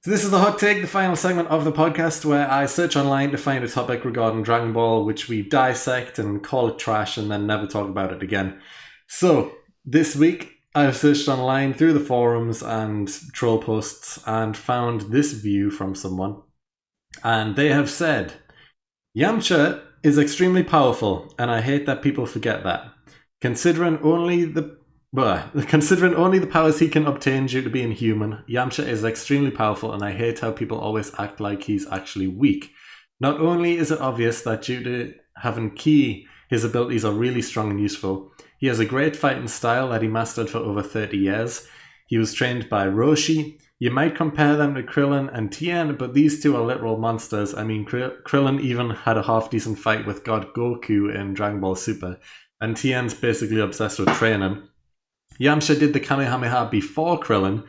So this is the hot take, the final segment of the podcast where I search online to find a topic regarding Dragon Ball, which we dissect and call it trash and then never talk about it again. So this week I've searched online through the forums and troll posts and found this view from someone. And they have said, Yamcha is extremely powerful, and I hate that people forget that. Considering only the powers he can obtain due to being human, Yamcha is extremely powerful, and I hate how people always act like he's actually weak. Not only is it obvious that due to having ki, his abilities are really strong and useful, he has a great fighting style that he mastered for over 30 years. He was trained by Roshi. You might compare them to Krillin and Tien, but these two are literal monsters. I mean, Krillin even had a half-decent fight with God Goku in Dragon Ball Super, and Tien's basically obsessed with training. Yamcha did the Kamehameha before Krillin.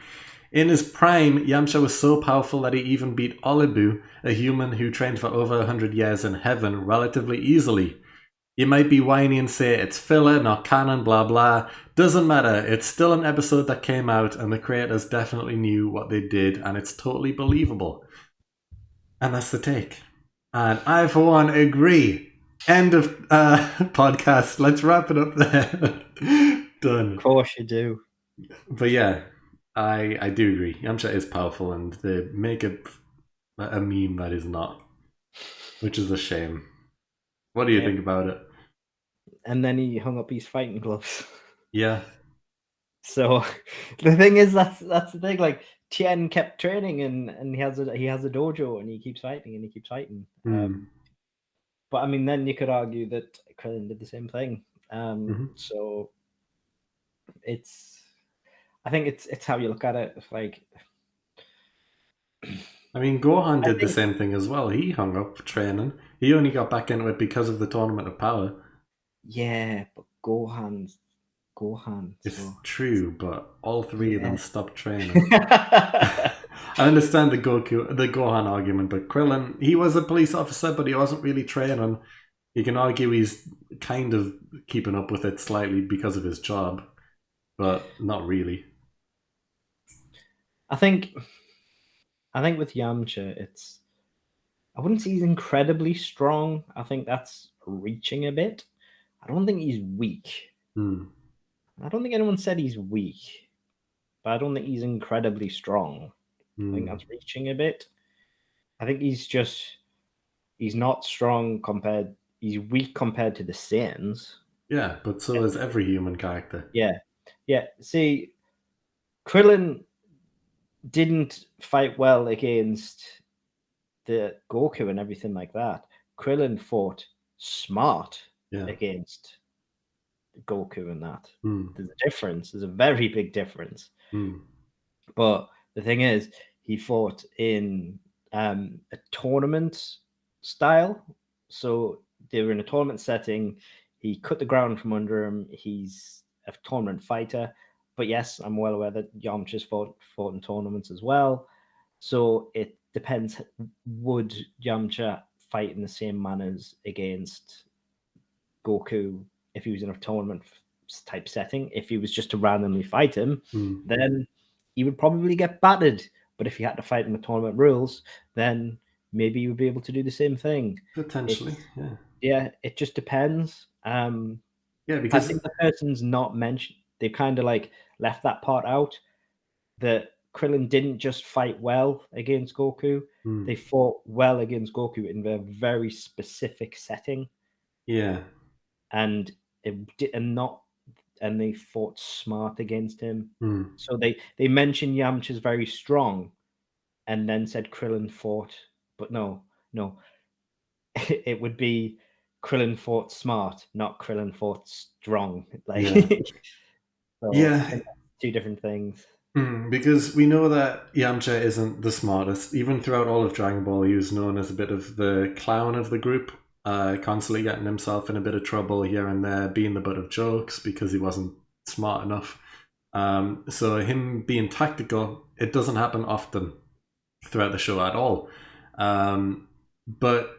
In his prime, Yamcha was so powerful that he even beat Olibu, a human who trained for over 100 years in heaven, relatively easily. You might be whiny and say it's filler, not canon, blah blah. Doesn't matter, it's still an episode that came out and the creators definitely knew what they did and it's totally believable. And that's the take. And I, for one, agree. End of podcast. Let's wrap it up there. Done. Of course you do. But yeah, I do agree. Yamcha is powerful and they make it a meme that is not, which is a shame. What do you think about it? And then he hung up his fighting gloves. Yeah. So the thing is, that's the thing. Like Tien kept training, and he has a dojo, and he keeps fighting. But I mean, then you could argue that Krillin did the same thing. So I think it's how you look at it. It's like, I mean, Gohan did the same thing as well. He hung up training. He only got back into it because of the Tournament of Power. Yeah, but Gohan. It's true, but all three of them stopped training. I understand the Gohan argument, but Krillin, he was a police officer, but he wasn't really training. You can argue he's kind of keeping up with it slightly because of his job, but not really. I think with Yamcha, I wouldn't say he's incredibly strong. I think that's reaching a bit. I don't think he's weak. I don't think anyone said he's weak, but I don't think he's incredibly strong. I think that's reaching a bit. I think he's not strong he's weak compared to the Saiyans. Yeah, but so is every human character. Yeah. See, Krillin didn't fight well against the Goku and everything like that. Krillin fought smart against Goku and that. There's a difference. There's a very big difference. But the thing is, he fought in a tournament style. So they were in a tournament setting. He cut the ground from under him. He's a tournament fighter. But yes, I'm well aware that Yamcha's fought in tournaments as well. So it depends. Would Yamcha fight in the same manners against Goku if he was in a tournament type setting? If he was just to randomly fight him, then he would probably get battered. But if he had to fight in the tournament rules, then maybe he would be able to do the same thing. Potentially, yeah. It just depends. Because I think the person's not mentioned. They kind of like left that part out. That Krillin didn't just fight well against Goku. They fought well against Goku in a very specific setting. Yeah. And they fought smart against him. So they mentioned Yamcha's very strong, and then said Krillin fought, but no, it would be Krillin fought smart, not Krillin fought strong. Two different things. Because we know that Yamcha isn't the smartest. Even throughout all of Dragon Ball, he was known as a bit of the clown of the group. Constantly getting himself in a bit of trouble here and there, being the butt of jokes because he wasn't smart enough. So him being tactical, it doesn't happen often throughout the show at all. But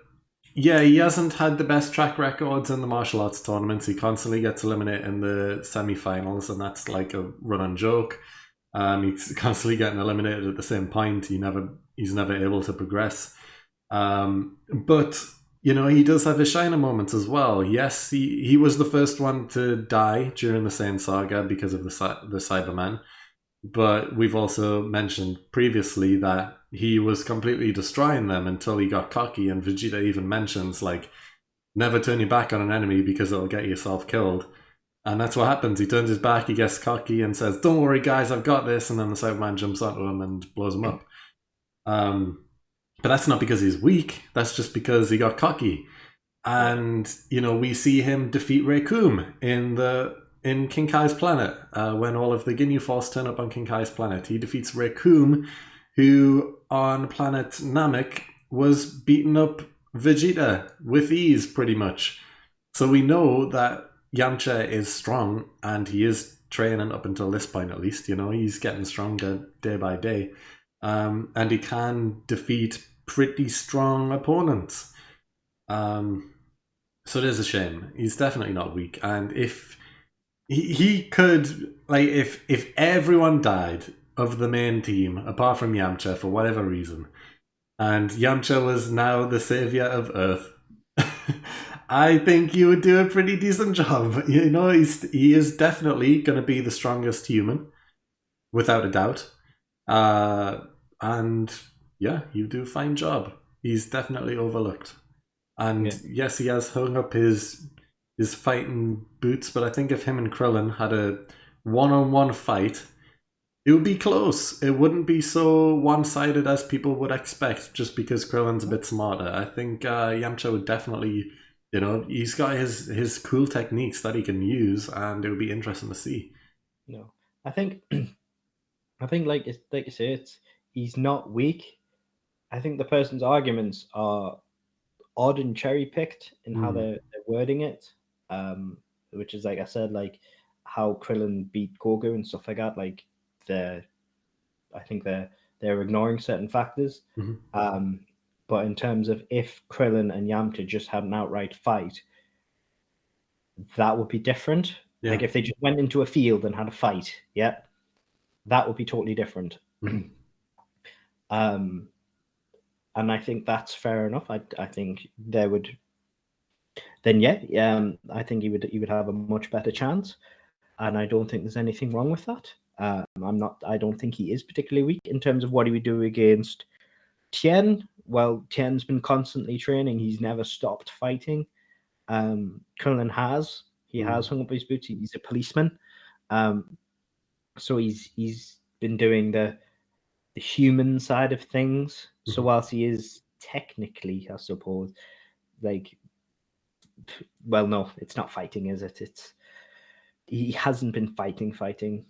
yeah, he hasn't had the best track records in the martial arts tournaments. He constantly gets eliminated in the semi-finals, and that's like a run-on joke. He's constantly getting eliminated at the same point. He's never able to progress. But he does have his shining moments as well. Yes, he was the first one to die during the Saiyan saga because of the Cyberman. But we've also mentioned previously that he was completely destroying them until he got cocky, and Vegeta even mentions like never turn your back on an enemy because it'll get yourself killed. And that's what happens. He turns his back, he gets cocky and says, "Don't worry, guys, I've got this." And then the Cyberman jumps onto him and blows him up. But that's not because he's weak. That's just because he got cocky. And we see him defeat Raykum in King Kai's planet when all of the Ginyu Force turn up on King Kai's planet. He defeats Raykum, who on planet Namek was beating up Vegeta with ease, pretty much. So we know that Yamcha is strong, and he is training up until this point, at least. He's getting stronger day by day, and he can defeat pretty strong opponents. So it is a shame. He's definitely not weak, and if he could, like, if everyone died of the main team apart from Yamcha for whatever reason, and Yamcha was now the savior of Earth, I think he would do a pretty decent job. He is definitely going to be the strongest human, without a doubt. And yeah, you do a fine job. He's definitely overlooked. And yes, he has hung up his fighting boots, but I think if him and Krillin had a one-on-one fight, it would be close. It wouldn't be so one-sided as people would expect just because Krillin's a bit smarter. I think Yamcha would definitely, he's got his cool techniques that he can use, and it would be interesting to see. No, I think like you say, he's not weak. I think the person's arguments are odd and cherry picked in how they're wording it, which is, like I said, like how Krillin beat Goku and stuff like that. Like I think they're ignoring certain factors. But in terms of if Krillin and Yamcha just had an outright fight, that would be different. Yeah. Like if they just went into a field and had a fight, that would be totally different. And I think that's fair enough. I think there would then I think he would have a much better chance, and I don't think there's anything wrong with that. I don't think he is particularly weak in terms of what he would do against Tien. Well, Tien's been constantly training. He's never stopped fighting. Krillin has. He has hung up his boots. He's a policeman. So he's been doing the human side of things. So whilst he is technically, I suppose, like, well, no, it's not fighting, is it? He hasn't been fighting.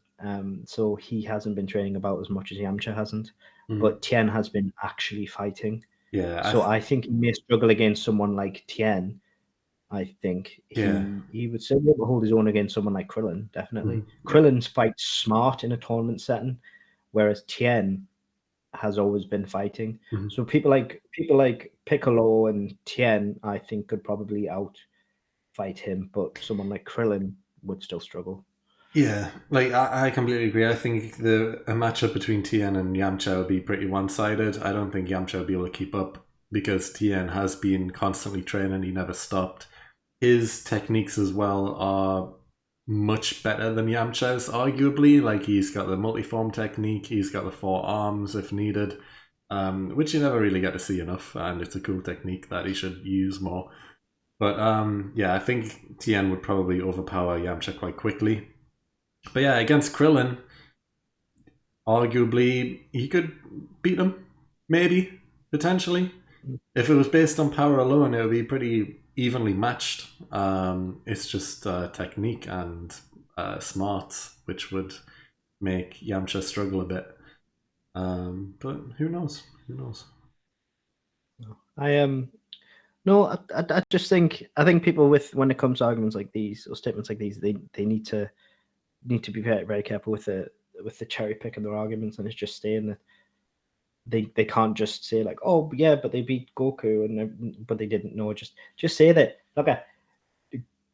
So he hasn't been training about as much as Yamcha hasn't. But Tien has been actually fighting. Yeah. So I think he may struggle against someone like Tien. I think he would still be able to hold his own against someone like Krillin, definitely. Krillin's fights smart in a tournament setting, whereas Tien has always been fighting. So people like Piccolo and Tien, I think, could probably outfight him, but someone like Krillin would still struggle. Yeah, like I completely agree. I think a matchup between Tien and Yamcha would be pretty one-sided. I don't think Yamcha would be able to keep up because Tien has been constantly training. He never stopped. His techniques as well are much better than Yamcha's, arguably. Like, he's got the multiform technique, he's got the 4 arms if needed, which you never really get to see enough, and it's a cool technique that he should use more. But yeah, I think Tien would probably overpower Yamcha quite quickly. But yeah, against Krillin, arguably he could beat him, maybe, potentially. If it was based on power alone, it would be pretty evenly matched. It's just technique and smarts, which would make Yamcha struggle a bit. But who knows? Who knows? I just think people when it comes to arguments like these or statements like these, they need to be very, very careful with the cherry pick in their arguments, and it's just saying that they can't just say like, oh yeah, but they beat Goku but they didn't know. Just say that, look,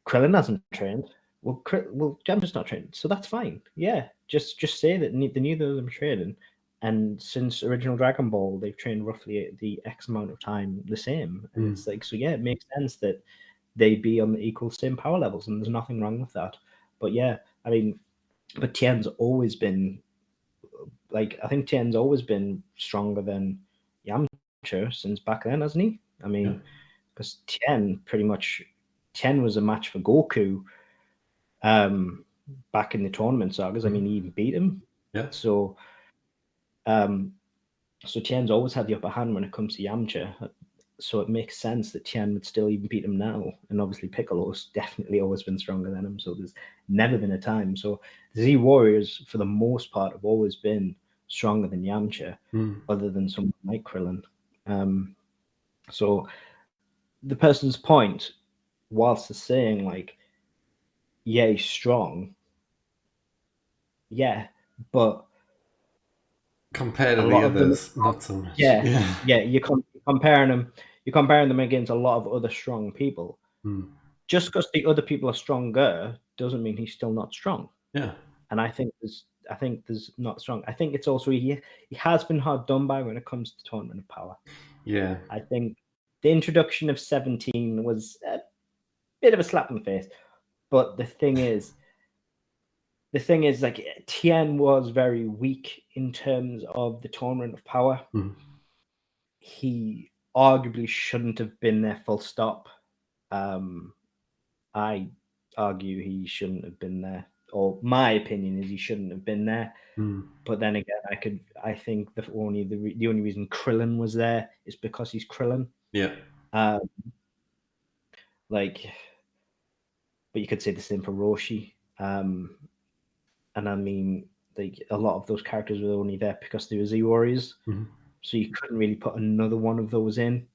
Krillin hasn't trained. well, Yamcha's not training, so that's fine. Yeah, just say that neither of them are training. And since original Dragon Ball, they've trained roughly the X amount of time the same. And it's like, so yeah, it makes sense that they be on the equal same power levels, and there's nothing wrong with that. But yeah, I mean, but Tien's always been like, I think Tien's always been stronger than Yamcha since back then, hasn't he? I mean, because Tien was a match for Goku back in the tournament sagas. I mean, he even beat him. Yeah. So, so Tien's always had the upper hand when it comes to Yamcha. So it makes sense that Tien would still even beat him now. And obviously Piccolo's definitely always been stronger than him. So there's never been a time. So the Z Warriors, for the most part, have always been stronger than Yamcha, other than someone like Krillin. So the person's point, whilst they're saying like, yeah, he's strong, yeah, but compared to a the lot of them, others, not so much. yeah, you're comparing them against a lot of other strong people. Just because the other people are stronger doesn't mean he's still not strong. Yeah. And I think there's not strong. I think it's also he has been hard done by when it comes to Tournament of Power. Yeah. I think the introduction of 17 was a bit of a slap in the face. But the thing is, like, Tien was very weak in terms of the Tournament of Power. He arguably shouldn't have been there, full stop. I argue he shouldn't have been there, or my opinion is he shouldn't have been there. But then again, I think the only reason Krillin was there is because he's Krillin. Yeah. Like, but you could say the same for Roshi. And I mean, like, a lot of those characters were only there because they were Z Warriors. So you couldn't really put another one of those in.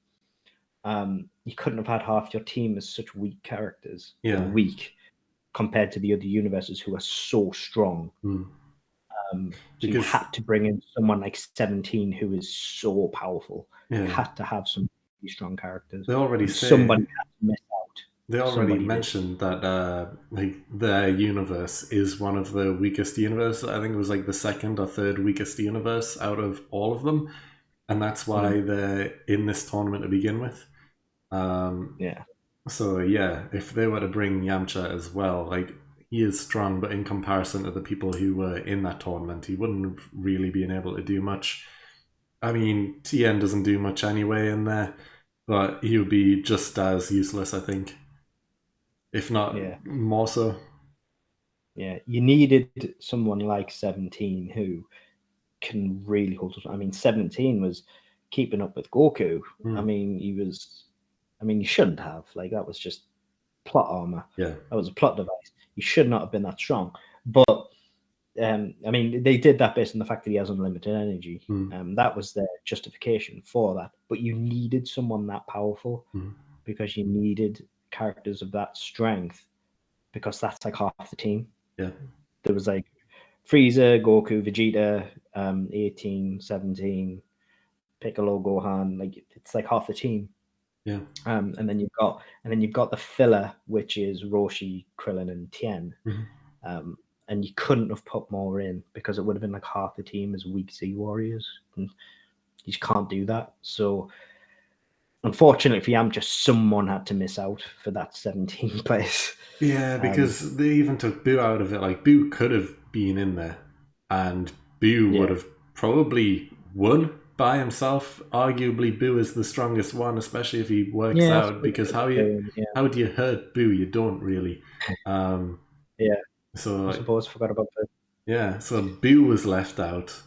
You couldn't have had half your team as such weak characters. Yeah. Weak compared to the other universes who are so strong. So you had to bring in someone like 17 who is so powerful. You had to have some really strong characters. They already say somebody had to miss out. They already mentioned that like their universe is one of the weakest universes. I think it was like the second or third weakest universe out of all of them, and that's why they're in this tournament to begin with. Yeah. So yeah, if they were to bring Yamcha as well, like, he is strong, but in comparison to the people who were in that tournament, he wouldn't have really been able to do much. I mean, Tien doesn't do much anyway in there, but he would be just as useless, I think. If not more so. Yeah, you needed someone like 17 who can really hold up. I mean, 17 was keeping up with Goku. I mean, you shouldn't have. Like, that was just plot armor. Yeah. That was a plot device. You should not have been that strong. But, I mean, they did that based on the fact that he has unlimited energy. That was their justification for that. But you needed someone that powerful because you needed characters of that strength, because that's like half the team. Yeah. There was like Frieza, Goku, Vegeta, 18, 17, Piccolo, Gohan. Like, it's like half the team. Yeah. And then you've got the filler, which is Roshi, Krillin, and Tien. And you couldn't have put more in because it would have been like half the team as weak Z Warriors. And you just can't do that. So unfortunately for Yamcha, someone had to miss out for that 17 place. Yeah, because they even took Boo out of it. Like, Boo could have been in there, and Boo would have probably won by himself. Arguably, Boo is the strongest one, especially if he works out. Because how do you hurt Boo? You don't really. So I suppose I forgot about that. Yeah, so Boo was left out,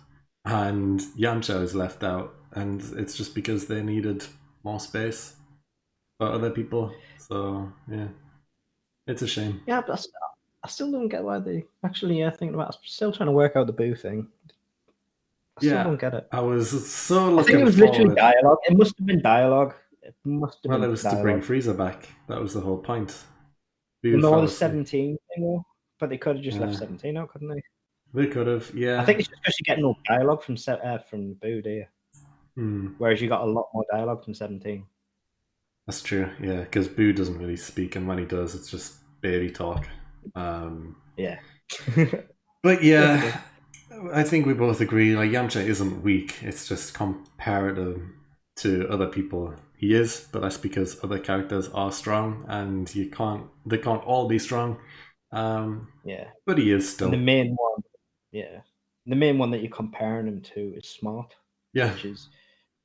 and Yamcha was left out, and it's just because they needed more space for other people. So yeah, it's a shame. Yeah, but I still don't get why they actually thinking about. I'm still trying to work out the Boo thing. I still don't get it. I was so looking. I think it was literally dialogue. It must have been dialogue. It must have been. Well, it was dialogue. to bring Frieza back. That was the whole point. No, the 17 thing, but they could have just left 17 out, couldn't they? They could have, yeah. I think it's just because you get no dialogue from Boo, do you? Whereas you got a lot more dialogue from 17. That's true, yeah, because Boo doesn't really speak, and when he does, it's just baby talk. Yeah. But yeah, I think we both agree. Like Yamcha isn't weak. It's just comparative to other people. He is, but that's because other characters are strong, and you can't. They can't all be strong. Yeah. But he is And the still. main one, yeah, the main one that you're comparing him to is smart, Yeah, which is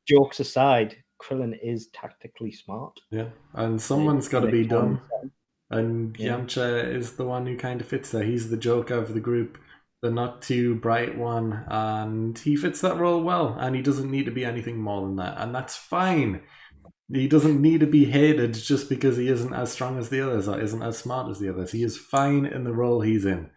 jokes aside, Krillin is tactically smart. yeah. And Like someone's got to in a be common dumb. sense. And Yeah. Yamcha is the one who kind of fits there. He's the joker of the group, the not too bright one, and he fits that role well. And he doesn't need to be anything more than that, and that's fine. He doesn't need to be hated just because he isn't as strong as the others or isn't as smart as the others. He is fine in the role he's in.